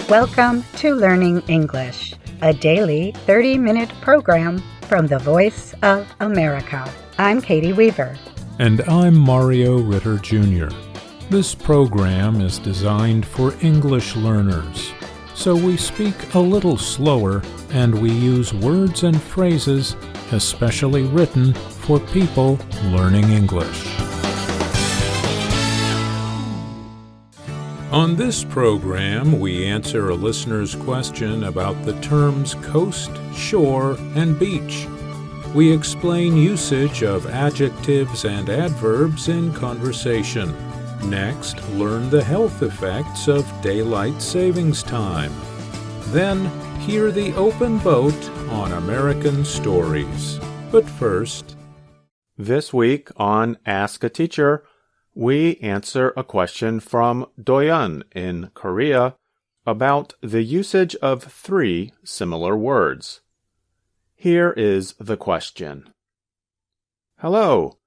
Welcome to Learning English, a daily 30-minute program from the Voice of America. I'm Katie Weaver. And I'm Mario Ritter Jr. This program is designed for English learners, so we speak a little slower and we use words and phrases especially written for people learning English. On this program, we answer a listener's question about the terms coast, shore, and beach. We explain usage of adjectives and adverbs in conversation. Next, learn the health effects of daylight savings time. Then, hear the open boat on American Stories. But first, this week on Ask a Teacher, we answer a question from Doyeon in Korea about the usage of 3 similar words. Here is the question. Hello.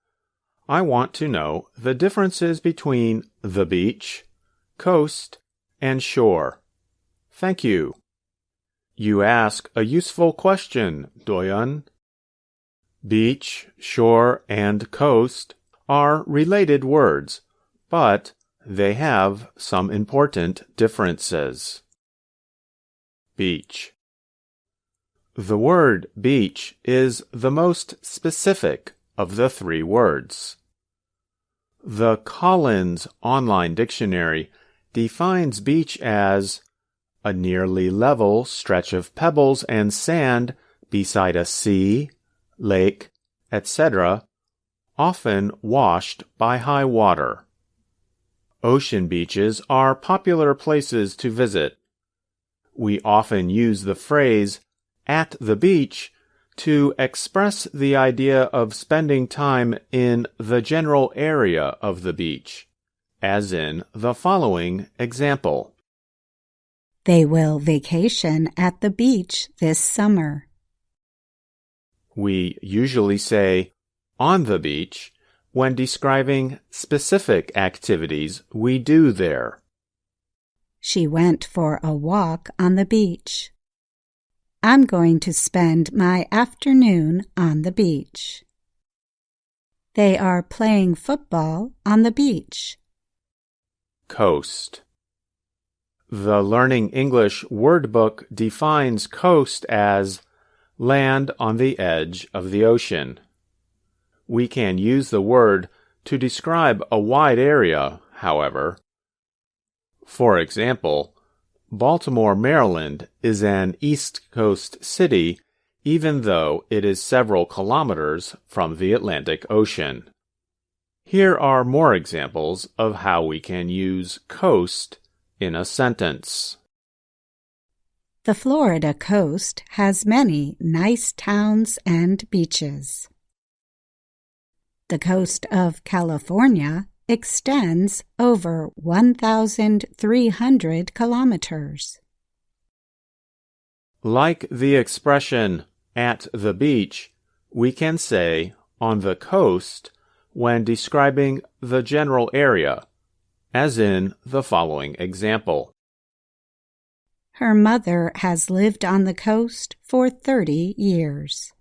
I want to know the differences between the beach, coast, and shore. Thank you. You ask a useful question, Doyeon. Beach, shore, and coast are related words, but they have some important differences. Beach. The word beach is the most specific of the 3 words. The Collins Online Dictionary defines beach as a nearly level stretch of pebbles and sand beside a sea, lake, etc., often washed by high water. Ocean beaches are popular places to visit. We often use the phrase "at the beach" to express the idea of spending time in the general area of the beach, as in the following example. They will vacation at the beach this summer. We usually say on the beach when describing specific activities we do there. She went for a walk on the beach. I'm going to spend my afternoon on the beach. They are playing football on the beach. Coast. The Learning English Word Book defines coast as land on the edge of the ocean. We can use the word to describe a wide area, however. For example, Baltimore, Maryland is an East Coast city, even though it is several kilometers from the Atlantic Ocean. Here are more examples of how we can use coast in a sentence. The Florida coast has many nice towns and beaches. The coast of California extends over 1,300 kilometers. Like the expression "at the beach," we can say "on the coast" when describing the general area, as in the following example. Her mother has lived on the coast for 30 years.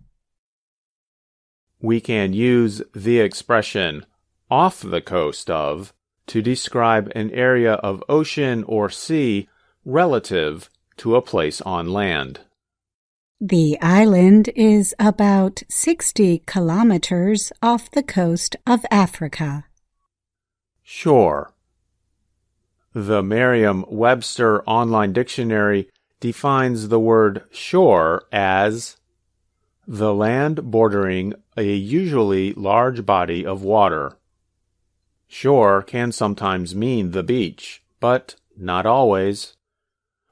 We can use the expression "off the coast of" to describe an area of ocean or sea relative to a place on land. The island is about 60 kilometers off the coast of Africa. Shore. The Merriam-Webster Online Dictionary defines the word shore as the land bordering a usually large body of water. Shore can sometimes mean the beach, but not always.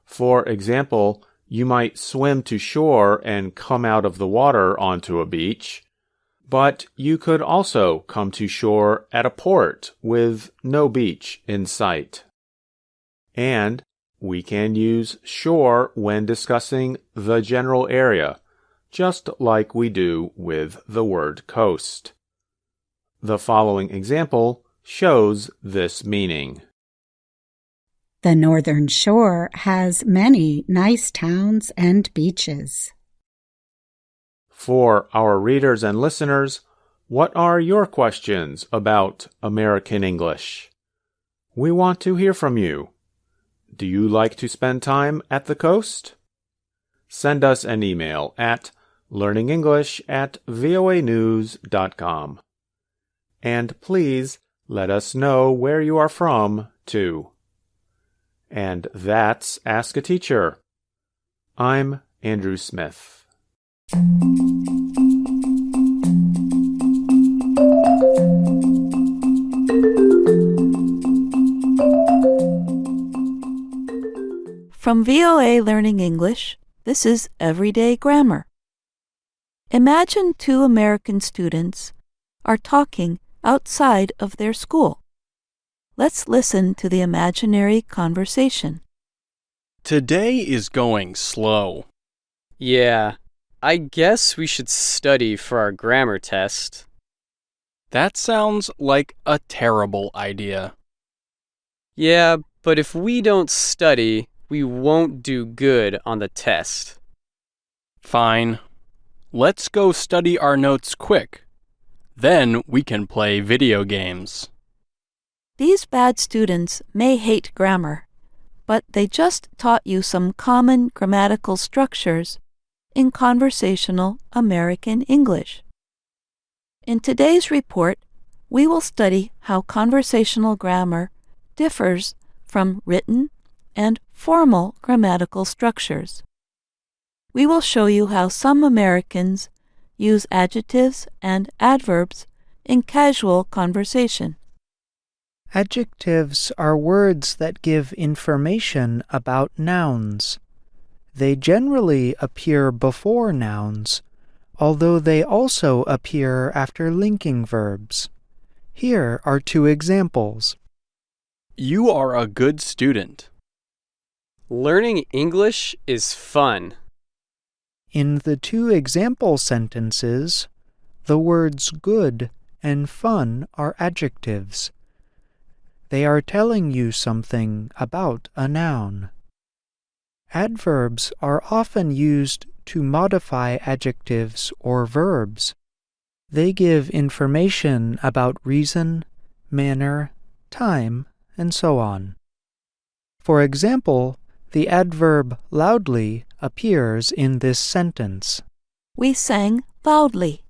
For example, you might swim to shore and come out of the water onto a beach, but you could also come to shore at a port with no beach in sight. And we can use shore when discussing the general area, just like we do with the word coast. The following example shows this meaning. The Northern Shore has many nice towns and beaches. For our readers and listeners, what are your questions about American English? We want to hear from you. Do you like to spend time at the coast? Send us an email at learningenglish@voanews.com. And please let us know where you are from, too. And that's Ask a Teacher. I'm Andrew Smith. From VOA Learning English, this is Everyday Grammar. Imagine two American students are talking outside of their school. Let's listen to the imaginary conversation. Today is going slow. Yeah, I guess we should study for our grammar test. That sounds like a terrible idea. Yeah, but if we don't study, we won't do good on the test. Fine. Let's go study our notes quick. Then we can play video games. These bad students may hate grammar, but they just taught you some common grammatical structures in conversational American English. In today's report, we will study how conversational grammar differs from written and formal grammatical structures. We will show you how some Americans use adjectives and adverbs in casual conversation. Adjectives are words that give information about nouns. They generally appear before nouns, although they also appear after linking verbs. Here are two examples. You are a good student. Learning English is fun. In the two example sentences, the words good and fun are adjectives. They are telling you something about a noun. Adverbs are often used to modify adjectives or verbs. They give information about reason, manner, time, and so on. For example, the adverb loudly appears in this sentence. We sang loudly.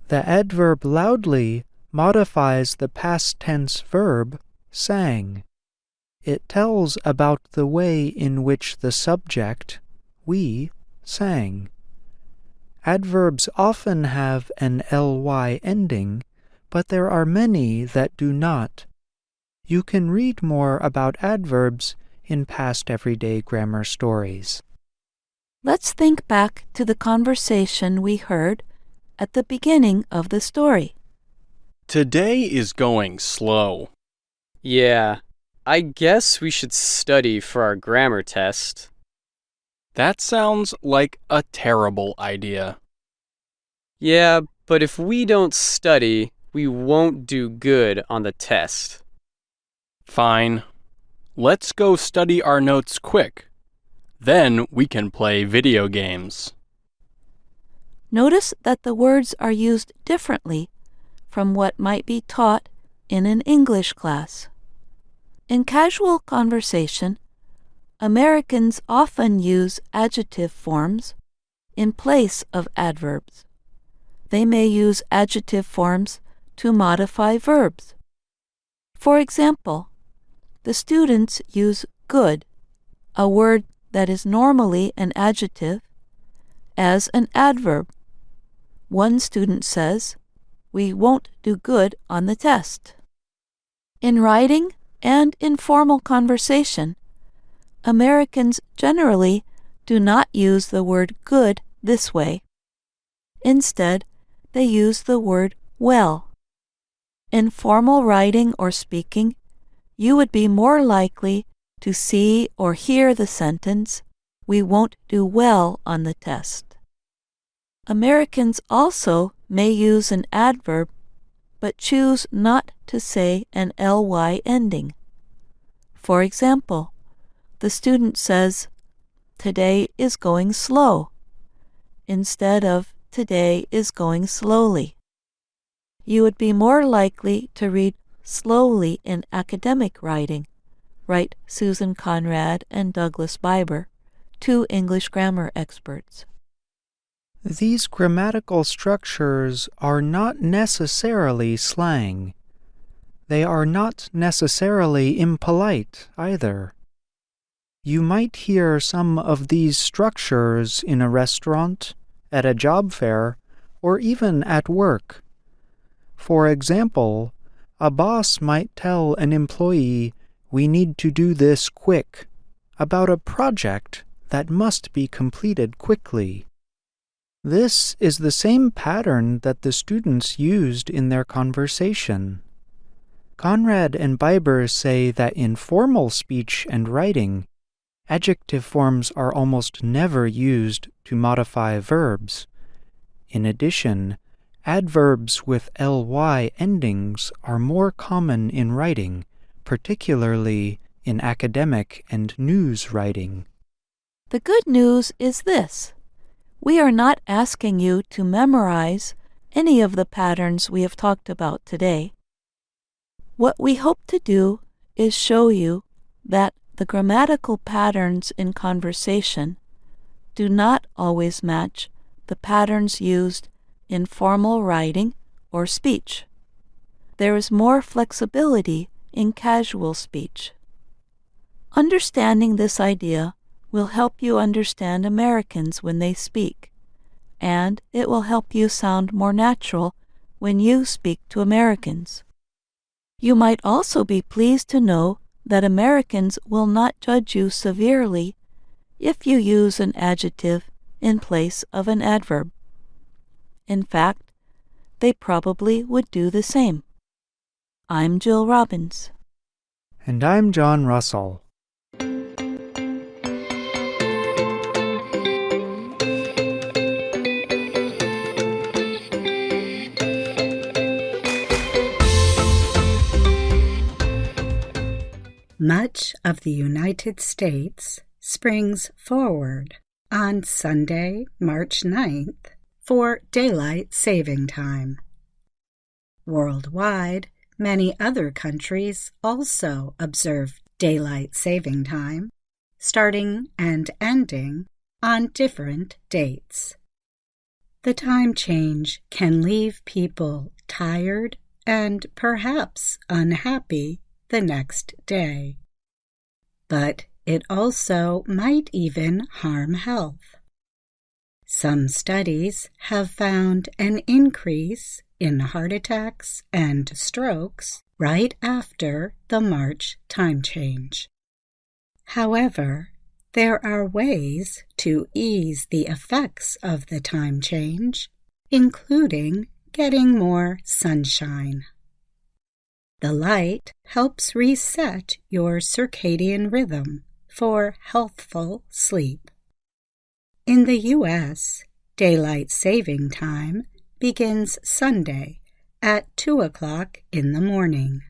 The adverb loudly modifies the past tense verb sang. It tells about the way in which the subject, we, sang. Adverbs often have an ly ending, but there are many that do not. You can read more about adverbs in past everyday grammar stories. Let's think back to the conversation we heard at the beginning of the story. Today is going slow. Yeah, I guess we should study for our grammar test. That sounds like a terrible idea. Yeah, but if we don't study, we won't do good on the test. Fine. Let's go study our notes quick. Then we can play video games. Notice that the words are used differently from what might be taught in an English class. In casual conversation, Americans often use adjective forms in place of adverbs. They may use adjective forms to modify verbs. For example, the students use good, a word that is normally an adjective, as an adverb. One student says, "We won't do good on the test." In writing and informal conversation, Americans generally do not use the word good this way. Instead, they use the word well. In formal writing or speaking, you would be more likely to see or hear the sentence, "We won't do well on the test." Americans also may use an adverb, but choose not to say an ly ending. For example, the student says, "Today is going slow," instead of "Today is going slowly." You would be more likely to read slowly in academic writing, write Susan Conrad and Douglas Biber, two English grammar experts. These grammatical structures are not necessarily slang. They are not necessarily impolite either. You might hear some of these structures in a restaurant, at a job fair, or even at work. For example, a boss might tell an employee, "We need to do this quick," about a project that must be completed quickly. This is the same pattern that the students used in their conversation. Conrad and Biber say that in formal speech and writing, adjective forms are almost never used to modify verbs. In addition, adverbs with ly endings are more common in writing, particularly in academic and news writing. The good news is this: we are not asking you to memorize any of the patterns we have talked about today. What we hope to do is show you that the grammatical patterns in conversation do not always match the patterns used in formal writing or speech. There is more flexibility in casual speech. Understanding this idea will help you understand Americans when they speak, and it will help you sound more natural when you speak to Americans. You might also be pleased to know that Americans will not judge you severely if you use an adjective in place of an adverb. In fact, they probably would do the same. I'm Jill Robbins. And I'm John Russell. Much of the United States springs forward on Sunday, March 9th, for Daylight Saving Time. Worldwide, many other countries also observe Daylight Saving Time, starting and ending on different dates. The time change can leave people tired and perhaps unhappy the next day. But it also might even harm health. Some studies have found an increase in heart attacks and strokes right after the March time change. However, there are ways to ease the effects of the time change, including getting more sunshine. The light helps reset your circadian rhythm for healthful sleep. In the U.S., Daylight Saving Time begins Sunday at 2 o'clock in the morning.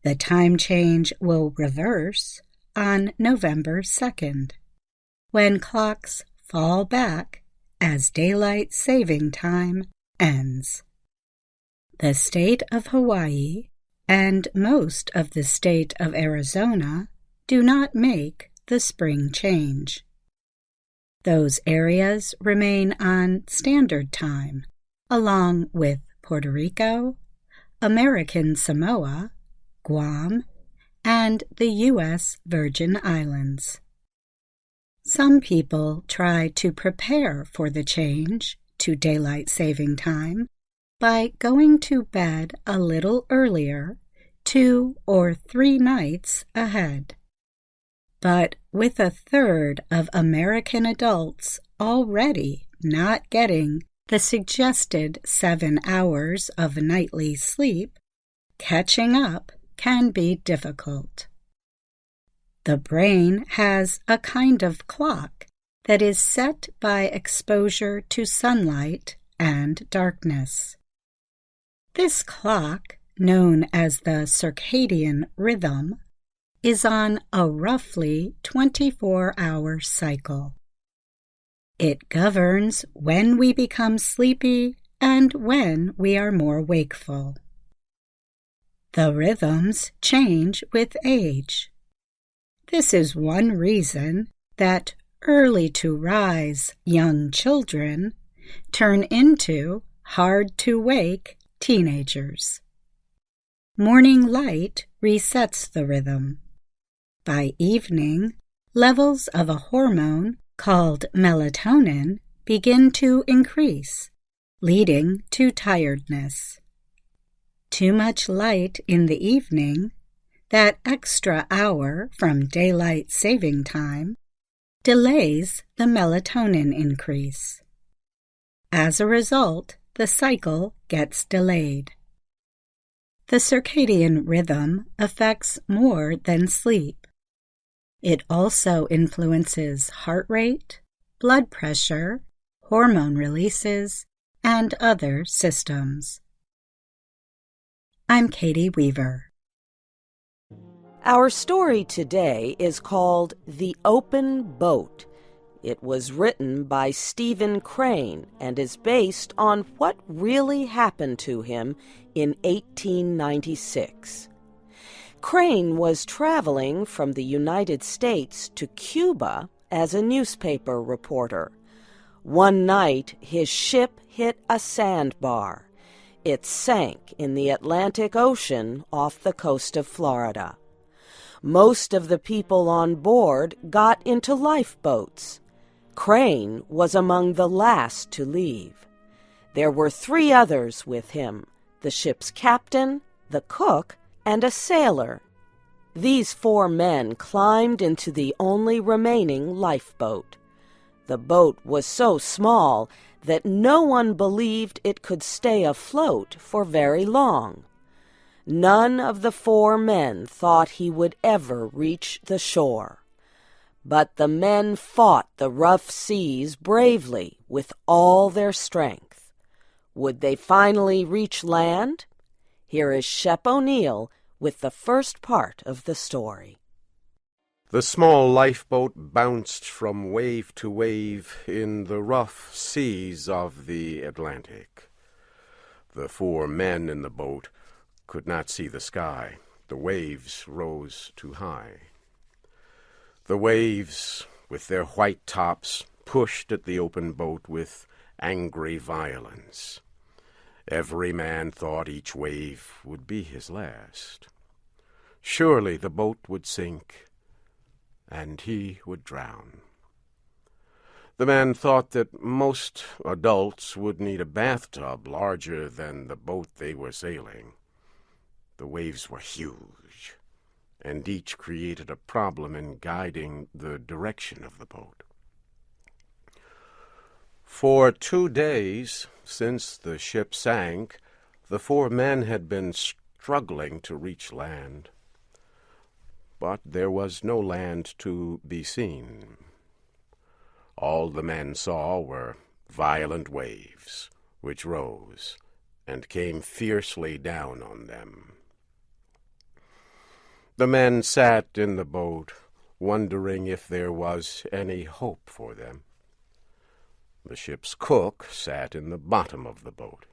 The time change will reverse on November 2nd, when clocks fall back as Daylight Saving Time ends. The state of Hawaii and most of the state of Arizona do not make the spring change. Those areas remain on Standard Time, along with Puerto Rico, American Samoa, Guam, and the U.S. Virgin Islands. Some people try to prepare for the change to Daylight Saving Time by going to bed a little earlier, 2 or 3 nights ahead. But with a third of American adults already not getting the suggested 7 hours of nightly sleep, catching up can be difficult. The brain has a kind of clock that is set by exposure to sunlight and darkness. This clock, known as the circadian rhythm, is on a roughly 24-hour cycle. It governs when we become sleepy and when we are more wakeful. The rhythms change with age. This is one reason that early-to-rise young children turn into hard-to-wake teenagers. Morning light resets the rhythm. By evening, levels of a hormone called melatonin begin to increase, leading to tiredness. Too much light in the evening, that extra hour from daylight saving time, delays the melatonin increase. As a result, the cycle gets delayed. The circadian rhythm affects more than sleep. It also influences heart rate, blood pressure, hormone releases, and other systems. I'm Katie Weaver. Our story today is called The Open Boat. It was written by Stephen Crane and is based on what really happened to him in 1896. Crane was traveling from the United States to Cuba as a newspaper reporter. One night, his ship hit a sandbar. It sank in the Atlantic Ocean off the coast of Florida. Most of the people on board got into lifeboats. Crane was among the last to leave. There were 3 others with him, the ship's captain, the cook, and a sailor. These 4 men climbed into the only remaining lifeboat. The boat was so small that no one believed it could stay afloat for very long. None of the 4 men thought he would ever reach the shore. But the men fought the rough seas bravely with all their strength. Would they finally reach land? Here is Shep O'Neill with the first part of the story. The small lifeboat bounced from wave to wave in the rough seas of the Atlantic. The 4 men in the boat could not see the sky. The waves rose too high. The waves, with their white tops, pushed at the open boat with angry violence. Every man thought each wave would be his last. Surely the boat would sink, and he would drown. The man thought that most adults would need a bathtub larger than the boat they were sailing. The waves were huge, and each created a problem in guiding the direction of the boat. For 2 days, since the ship sank, the 4 men had been struggling to reach land. But there was no land to be seen. All the men saw were violent waves, which rose and came fiercely down on them. The men sat in the boat, wondering if there was any hope for them. The ship's cook sat in the bottom of the boat.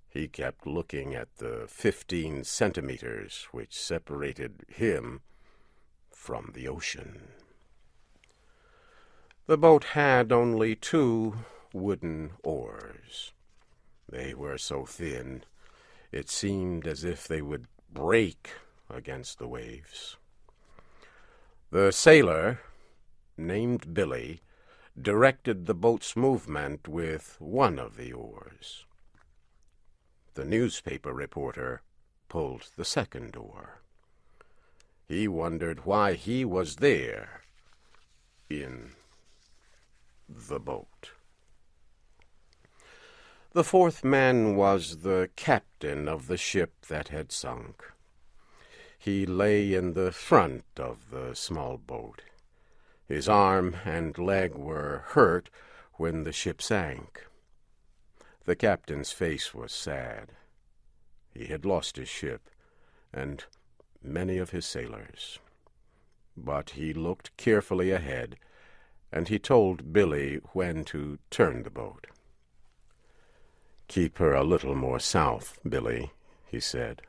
He kept looking at the 15 centimeters which separated him from the ocean. The boat had only 2 wooden oars. They were so thin, it seemed as if they would break against the waves. The sailor, named Billy, directed the boat's movement with one of the oars. The newspaper reporter pulled the second oar. He wondered why he was there in the boat. The 4th man was the captain of the ship that had sunk. He lay in the front of the small boat. His arm and leg were hurt when the ship sank. The captain's face was sad. He had lost his ship and many of his sailors. But he looked carefully ahead, and he told Billy when to turn the boat. "Keep her a little more south, Billy," he said.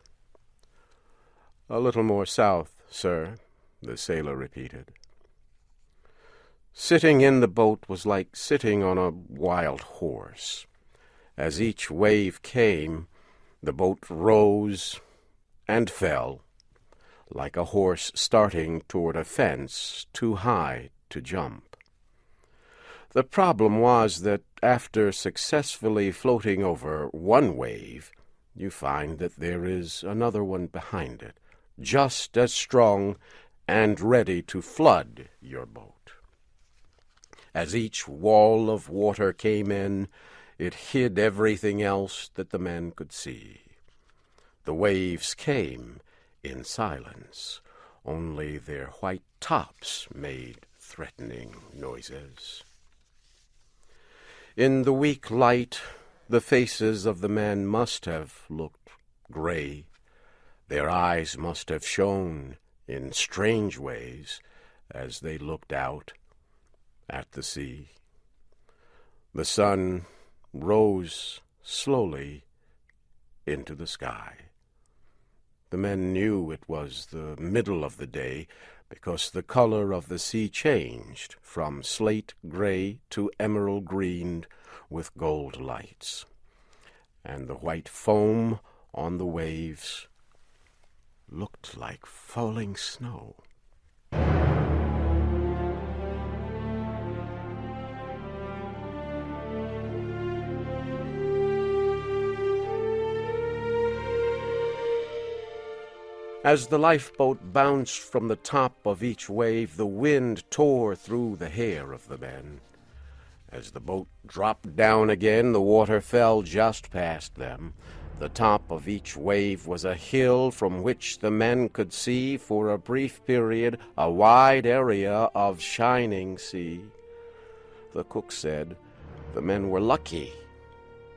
"A little more south, sir," the sailor repeated. Sitting in the boat was like sitting on a wild horse. As each wave came, the boat rose and fell, like a horse starting toward a fence too high to jump. The problem was that after successfully floating over one wave, you find that there is another one behind it, just as strong and ready to flood your boat. As each wall of water came in, it hid everything else that the men could see. The waves came in silence. Only their white tops made threatening noises. In the weak light, the faces of the men must have looked gray. Their eyes must have shone in strange ways as they looked out at the sea. The sun rose slowly into the sky. The men knew it was the middle of the day because the color of the sea changed from slate gray to emerald green with gold lights, and the white foam on the waves looked like falling snow. As the lifeboat bounced from the top of each wave, the wind tore through the hair of the men. As the boat dropped down again, the water fell just past them. The top of each wave was a hill from which the men could see, for a brief period, a wide area of shining sea. The cook said the men were lucky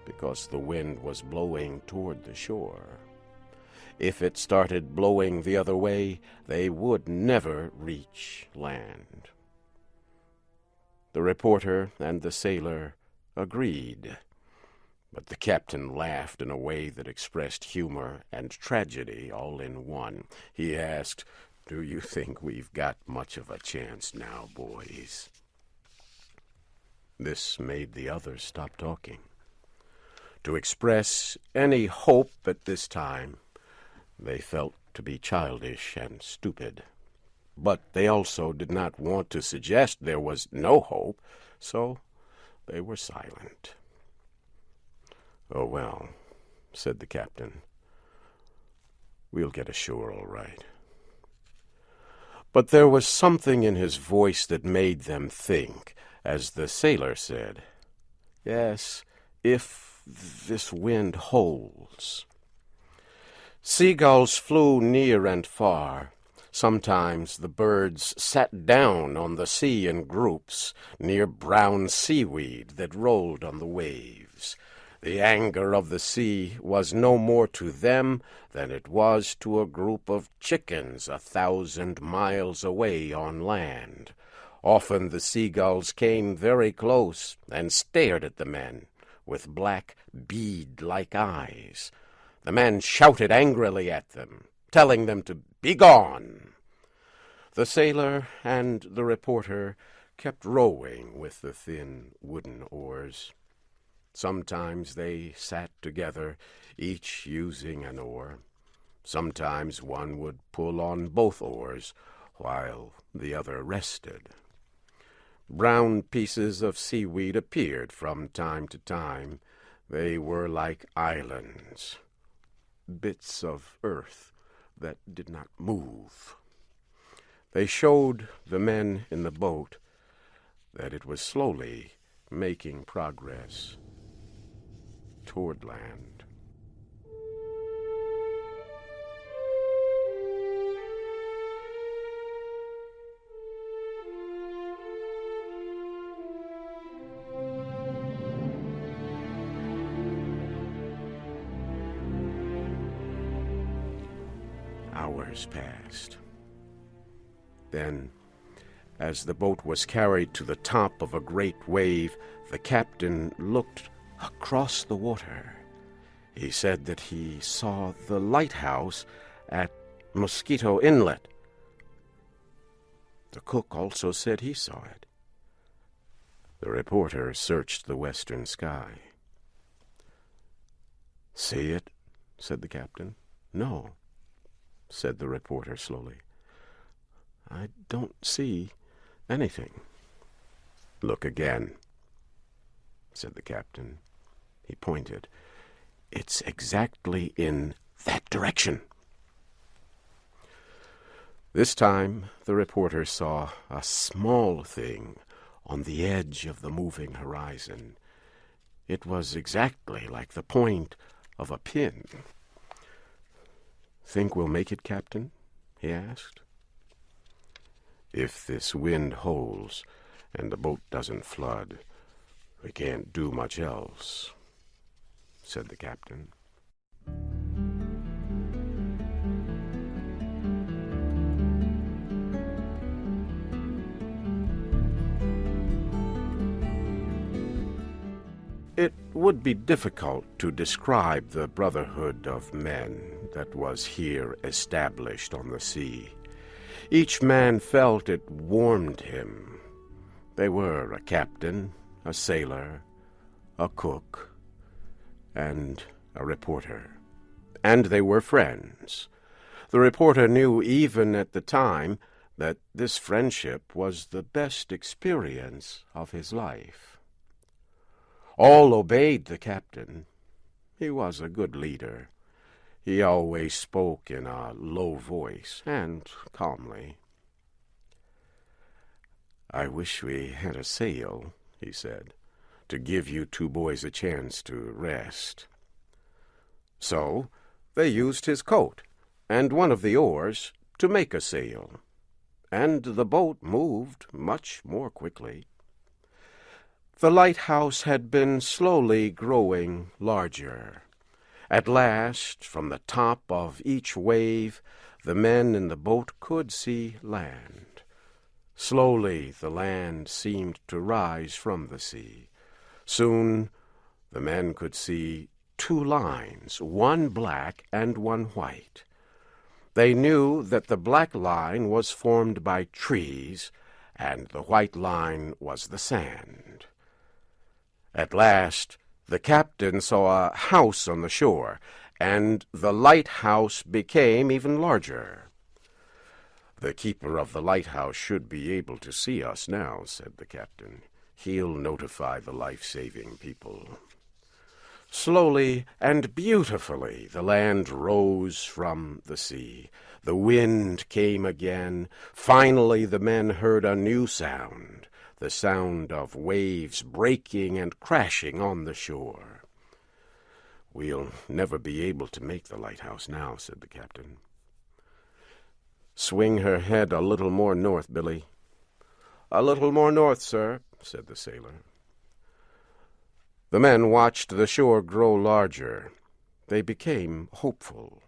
because the wind was blowing toward the shore. If it started blowing the other way, they would never reach land. The reporter and the sailor agreed, but the captain laughed in a way that expressed humor and tragedy all in one. He asked, "Do you think we've got much of a chance now, boys?" This made the others stop talking. To express any hope at this time, they felt to be childish and stupid. But they also did not want to suggest there was no hope, so they were silent. "Oh, well," said the captain, "we'll get ashore all right." But there was something in his voice that made them think, as the sailor said, "Yes, if this wind holds." Seagulls flew near and far. Sometimes the birds sat down on the sea in groups near brown seaweed that rolled on the waves. The anger of the sea was no more to them than it was to a group of chickens 1,000 miles away on land. Often the seagulls came very close and stared at the men with black bead-like eyes. The men shouted angrily at them, telling them to be gone. The sailor and the reporter kept rowing with the thin wooden oars. Sometimes they sat together, each using an oar. Sometimes one would pull on both oars, while the other rested. Brown pieces of seaweed appeared from time to time. They were like islands, bits of earth that did not move. They showed the men in the boat that it was slowly making progress toward land. Hours passed. Then, as the boat was carried to the top of a great wave, the captain looked across the water. He said that he saw the lighthouse at Mosquito Inlet. The cook also said he saw it. The reporter searched the western sky. "See it?" said the captain. "No," said the reporter slowly. "I don't see anything." "Look again," said the captain. He pointed. "It's exactly in that direction." This time the reporter saw a small thing on the edge of the moving horizon. It was exactly like the point of a pin. "Think we'll make it, Captain?" he asked. "If this wind holds and the boat doesn't flood, we can't do much else," said the captain. It would be difficult to describe the brotherhood of men that was here established on the sea. Each man felt it warmed him. They were a captain, a sailor, a cook, and a reporter. And they were friends. The reporter knew even at the time that this friendship was the best experience of his life. All obeyed the captain. He was a good leader. He always spoke in a low voice and calmly. "I wish we had a sail," he said, "to give you two boys a chance to rest." So they used his coat and one of the oars to make a sail, and the boat moved much more quickly. The lighthouse had been slowly growing larger. At last, from the top of each wave, the men in the boat could see land. Slowly the land seemed to rise from the sea. Soon the men could see two lines, one black and one white. They knew that the black line was formed by trees, and the white line was the sand. At last the captain saw a house on the shore, and the lighthouse became even larger. "The keeper of the lighthouse should be able to see us now," said the captain. "He'll notify the life-saving people." Slowly and beautifully the land rose from the sea. The wind came again. Finally the men heard a new sound, the sound of waves breaking and crashing on the shore. "We'll never be able to make the lighthouse now," said the captain. "Swing her head a little more north, Billy." "A little more north, sir," said the sailor. The men watched the shore grow larger. They became hopeful.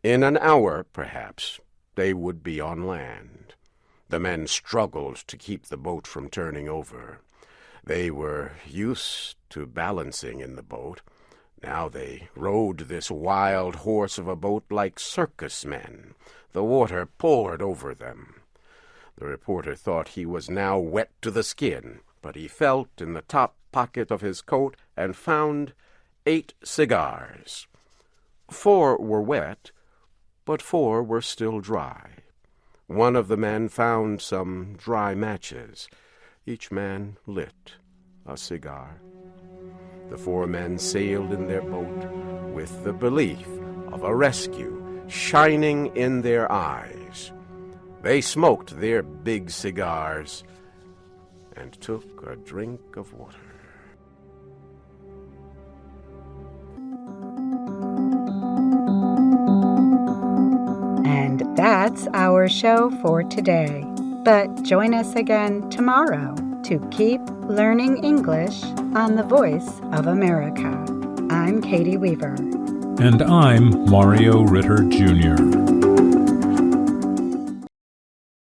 In an hour, perhaps, they would be on land. The men struggled to keep the boat from turning over. They were used to balancing in the boat. Now they rode this wild horse of a boat like circus men. The water poured over them. The reporter thought he was now wet to the skin, but he felt in the top pocket of his coat and found 8 cigars. 4 were wet, but 4 were still dry. One of the men found some dry matches. Each man lit a cigar. The 4 men sailed in their boat with the belief of a rescue shining in their eyes. They smoked their big cigars and took a drink of water. And that's our show for today. But join us again tomorrow to keep learning English on the Voice of America. I'm Katie Weaver. And I'm Mario Ritter Jr.